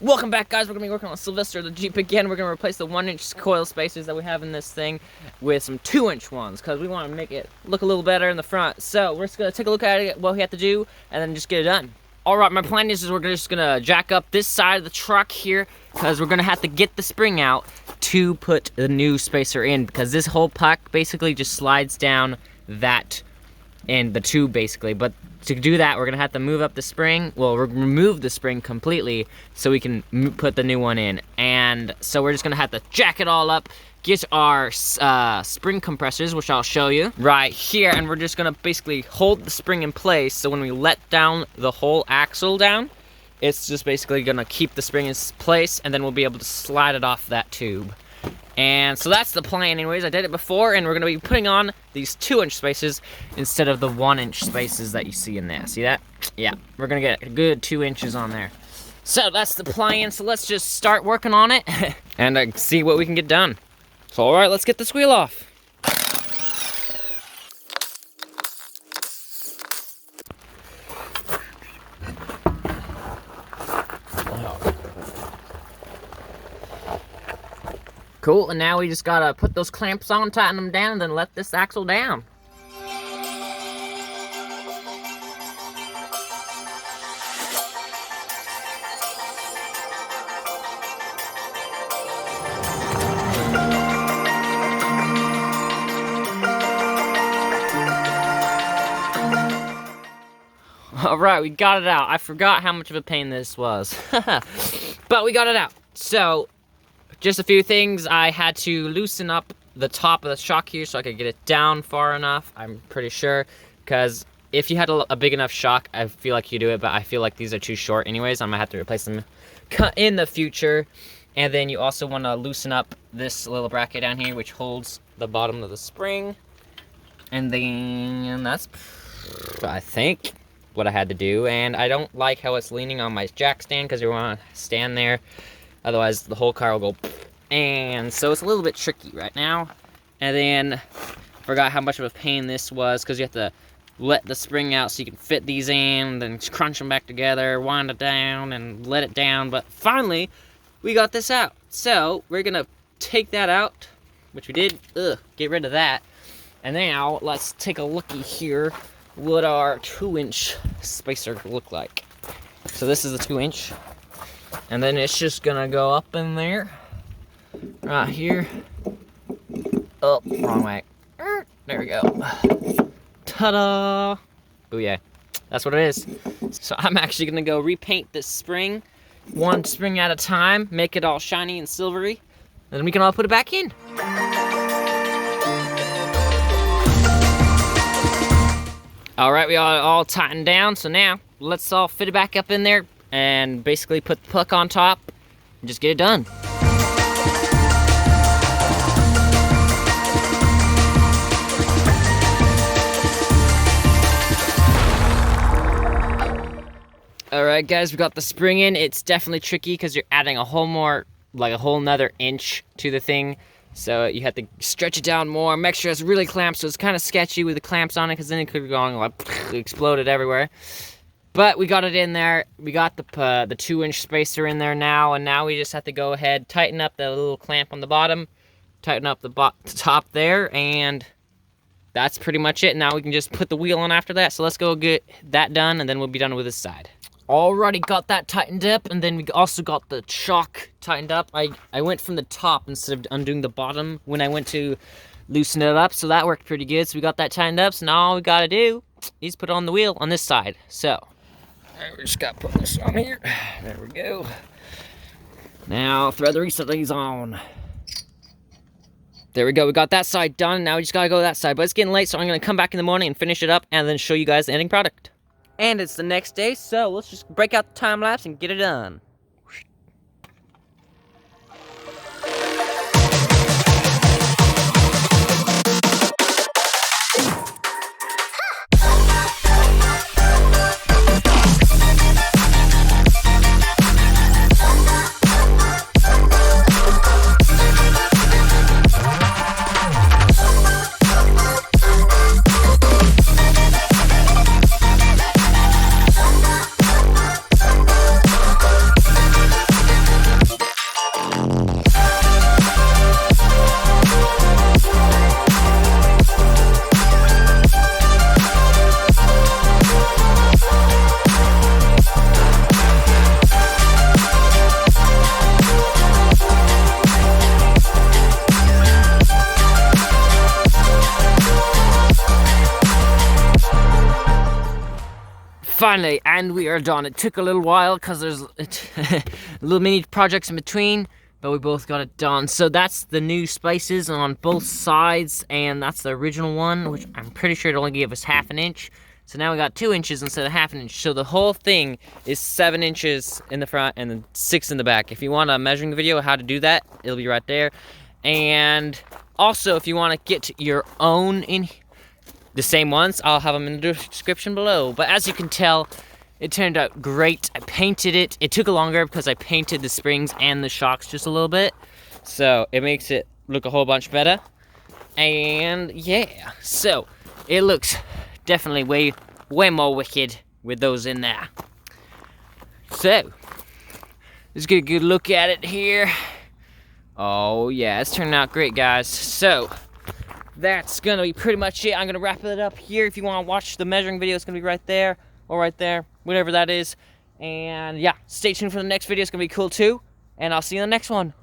Welcome back, guys. We're going to be working on Silvester, the Jeep again. We're going to replace the 1-inch coil spacers that we have in this thing with some 2-inch ones because we want to make it look a little better in the front. So we're just going to take a look at it, what we have to do, and then just get it done. Alright, my plan is we're just going to jack up this side of the truck here because we're going to have to get the spring out to put the new spacer in because this whole puck basically just slides down that in the tube basically. But to do that, we're gonna have to move up the spring. Well, remove the spring completely so we can put the new one in. And so we're just gonna have to jack it all up, get our spring compressors, which I'll show you right here, and we're just gonna basically hold the spring in place. So when we let down the whole axle down, it's just basically gonna keep the spring in place, and then we'll be able to slide it off that tube. And so that's the plan anyways. I did it before, and we're gonna be putting on these 2-inch spacers instead of the 1-inch spacers that you see in there. See that? Yeah, we're gonna get a good 2 inches on there. So that's the plan. So let's just start working on it and see what we can get done. So all right, let's get this wheel off. Cool, and now we just gotta put those clamps on, tighten them down, and then let this axle down. Alright, we got it out. I forgot how much of a pain this was. But we got it out. So, just a few things. I had to loosen up the top of the shock here so I could get it down far enough, I'm pretty sure. Because if you had a big enough shock, I feel like you do it, but I feel like these are too short anyways. I'm going to have to replace them in the future. And then you also want to loosen up this little bracket down here, which holds the bottom of the spring. And then that's, I think, what I had to do. And I don't like how it's leaning on my jack stand because you want to stand there. Otherwise, the whole car will go. And so it's a little bit tricky right now. And then, forgot how much of a pain this was because you have to let the spring out so you can fit these in, then crunch them back together, wind it down, and let it down. But finally, we got this out. So, we're going to take that out, which we did. Get rid of that. And now, let's take a looky here what our 2-inch spacer look like. So this is the 2-inch. And then it's just gonna go up in there, right here. Oh, wrong way. There we go. Ta-da! Oh yeah, that's what it is. So I'm actually gonna go repaint this spring, one spring at a time, make it all shiny and silvery, and then we can all put it back in. All right, we are all tightened down, so now let's all fit it back up in there and basically put the puck on top and just get it done. Alright guys, we got the spring in. It's definitely tricky because you're adding a whole nother inch to the thing. So you have to stretch it down more, make sure it's really clamped, so it's kind of sketchy with the clamps on it because then it could have gone like exploded everywhere. But we got it in there. We got the 2-inch spacer in there now, and now we just have to go ahead, tighten up the little clamp on the bottom, tighten up the top there, and that's pretty much it. Now we can just put the wheel on after that. So let's go get that done, and then we'll be done with this side. Alrighty, got that tightened up, and then we also got the shock tightened up. I went from the top instead of undoing the bottom when I went to loosen it up, so that worked pretty good. So we got that tightened up, so now all we gotta do is put on the wheel on this side. So we just gotta put this on here. There we go. Now thread the rest of these on. There we go. We got that side done. Now we just gotta go that side. But it's getting late, so I'm gonna come back in the morning and finish it up, and then show you guys the ending product. And it's the next day, so let's just break out the time lapse and get it done. finally, and we are done. It took a little while because there's little mini projects in between, but we both got it done. So that's the new spices on both sides, and that's the original one, which I'm pretty sure it only gave us 1/2 inch. So now we got 2 inches instead of 1/2 inch. So the whole thing is 7 inches in the front and then 6 in the back. If you want a measuring video of how to do that, it'll be right there. And also, if you want to get your own in the same ones, I'll have them in the description below. But as you can tell, it turned out great. I painted it. It took longer because I painted the springs and the shocks just a little bit. So it makes it look a whole bunch better. And yeah, so it looks definitely way more wicked with those in there. So let's get a good look at it here. Oh yeah, it's turning out great, guys. So that's gonna be pretty much it. I'm gonna wrap it up here. If you want to watch the measuring video, it's gonna be right there or right there, whatever that is. And yeah, stay tuned for the next video. It's gonna be cool too. And I'll see you in the next one.